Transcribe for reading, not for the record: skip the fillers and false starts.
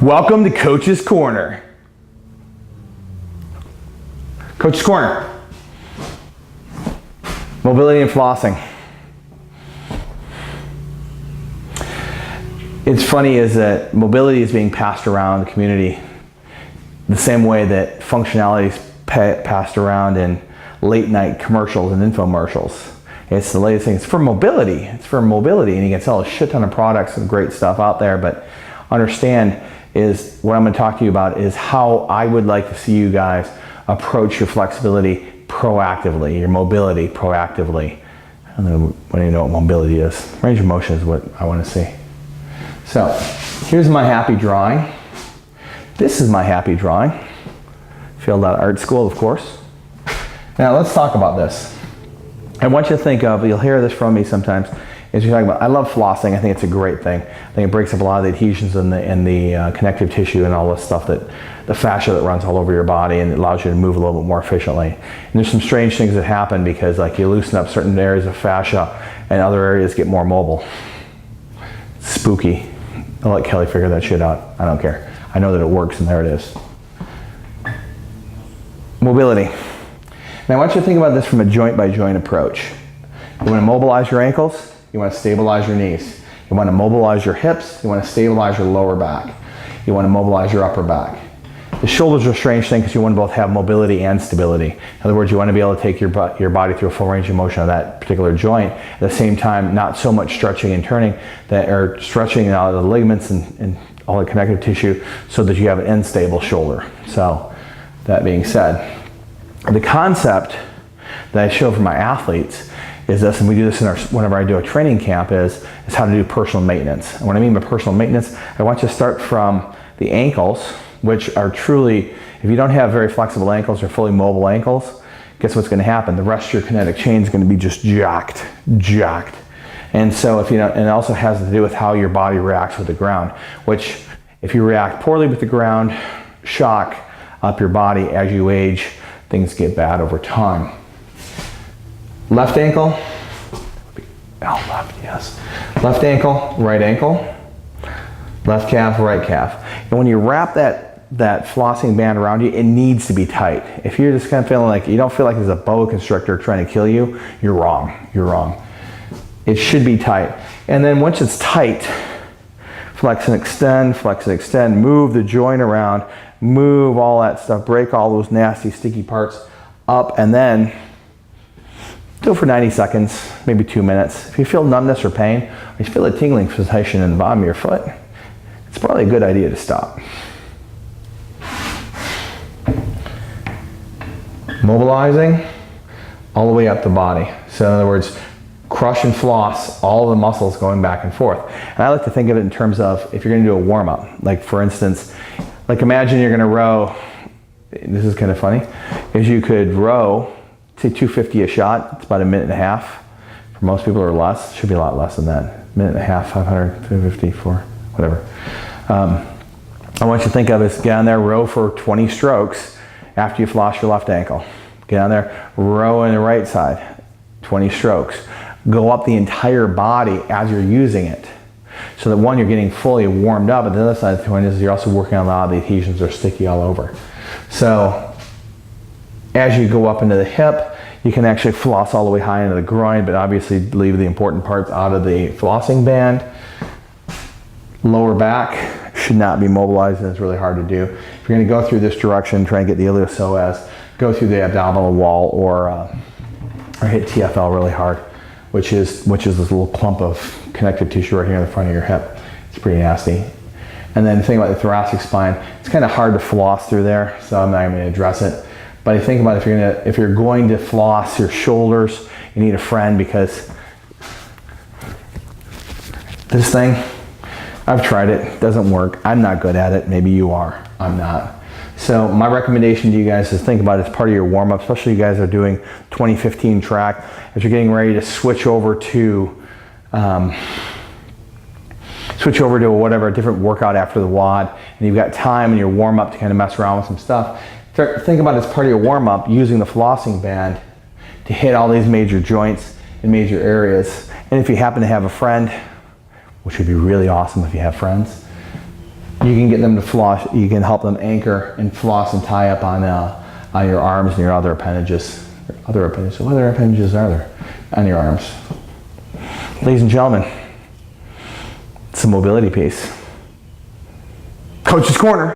Welcome to Coach's Corner. Coach's Corner. Mobility and flossing. It's funny is that mobility is being passed around the community the same way that functionality is passed around in late night commercials and infomercials. It's the latest thing. It's for mobility. It's for mobility, and you can sell a shit ton of products and great stuff out there, but understand is what I'm going to talk to you about is how I would like to see you guys approach your flexibility proactively, your mobility proactively. I don't even know what mobility is. Range of motion is what I want to see. So here's my happy drawing. This is my happy drawing. Failed out of art school, of course. Now let's talk about this. I want you to think of, you'll hear this from me sometimes, is you're talking about, I love flossing. I think it's a great thing. I think it breaks up a lot of the adhesions in the connective tissue and all this stuff, that the fascia that runs all over your body, and it allows you to move a little bit more efficiently. And there's some strange things that happen because like you loosen up certain areas of fascia and other areas get more mobile. It's spooky. I'll let Kelly figure that shit out. I don't care. I know that it works, and there it is. Mobility. Now I want you to think about this from a joint by joint approach. You want to mobilize your ankles, you want to stabilize your knees. You want to mobilize your hips, you want to stabilize your lower back. You want to mobilize your upper back. The shoulders are a strange thing because you want to both have mobility and stability. In other words, you want to be able to take your body through a full range of motion on that particular joint. At the same time, not so much stretching and turning, or stretching out the ligaments and all the connective tissue so that you have an unstable shoulder. So that being said, the concept that I show for my athletes is this, and we do this in whenever I do a training camp, is how to do personal maintenance. And what I mean by personal maintenance, I want you to start from the ankles, which are truly, if you don't have very flexible ankles or fully mobile ankles, guess what's going to happen? The rest of your kinetic chain is going to be just jacked. And so if you know, and it also has to do with how your body reacts with the ground, which if you react poorly with the ground, shock up your body as you age, things get bad over time. Left ankle, left, yes. Left ankle, right ankle, left calf, right calf. And when you wrap that flossing band around you, it needs to be tight. If you're just kind of feeling like you don't feel like there's a boa constrictor trying to kill you, you're wrong. You're wrong. It should be tight. And then once it's tight, flex and extend, move the joint around, move all that stuff, break all those nasty sticky parts up, and then do it for 90 seconds, maybe 2 minutes. If you feel numbness or pain, or you feel a tingling sensation in the bottom of your foot, it's probably a good idea to stop. Mobilizing all the way up the body. So in other words, crush and floss all the muscles going back and forth. And I like to think of it in terms of if you're going to do a warm-up. Like for instance, like imagine you're going to row. This is kind of funny. Is you could row, say 250 a shot. It's about a minute and a half. For most people or less. It should be a lot less than that. Minute and a half, 500, 250, 4, whatever. I want you to think of it, get on there, row for 20 strokes after you floss your left ankle. Get on there, row on the right side, 20 strokes. Go up the entire body as you're using it. So that one, you're getting fully warmed up, but the other side of the point is you're also working on a lot of the adhesions that are sticky all over. So as you go up into the hip, you can actually floss all the way high into the groin, but obviously leave the important parts out of the flossing band. Lower back should not be mobilized, and it's really hard to do. If you're going to go through this direction, try and get the iliopsoas, go through the abdominal wall, or hit TFL really hard, which is this little clump of connective tissue right here in the front of your hip. It's pretty nasty. And then the thing about the thoracic spine, it's kind of hard to floss through there, so I'm not going to address it. But I think about if you're going to floss your shoulders, you need a friend, because this thing, I've tried it, it doesn't work. I'm not good at it. Maybe you are. I'm not. So my recommendation to you guys is think about it as part of your warm-up, especially you guys are doing 2015 track. As you're getting ready to switch over to whatever, a different workout after the WOD, and you've got time in your warm-up to kind of mess around with some stuff, think about it as part of your warm-up, using the flossing band to hit all these major joints and major areas. And if you happen to have a friend, which would be really awesome if you have friends, You can get them to floss. You can help them anchor and floss and tie up on your arms and your other appendages. What other appendages are there on your arms? Ladies and gentlemen, it's a mobility piece. Coach's Corner.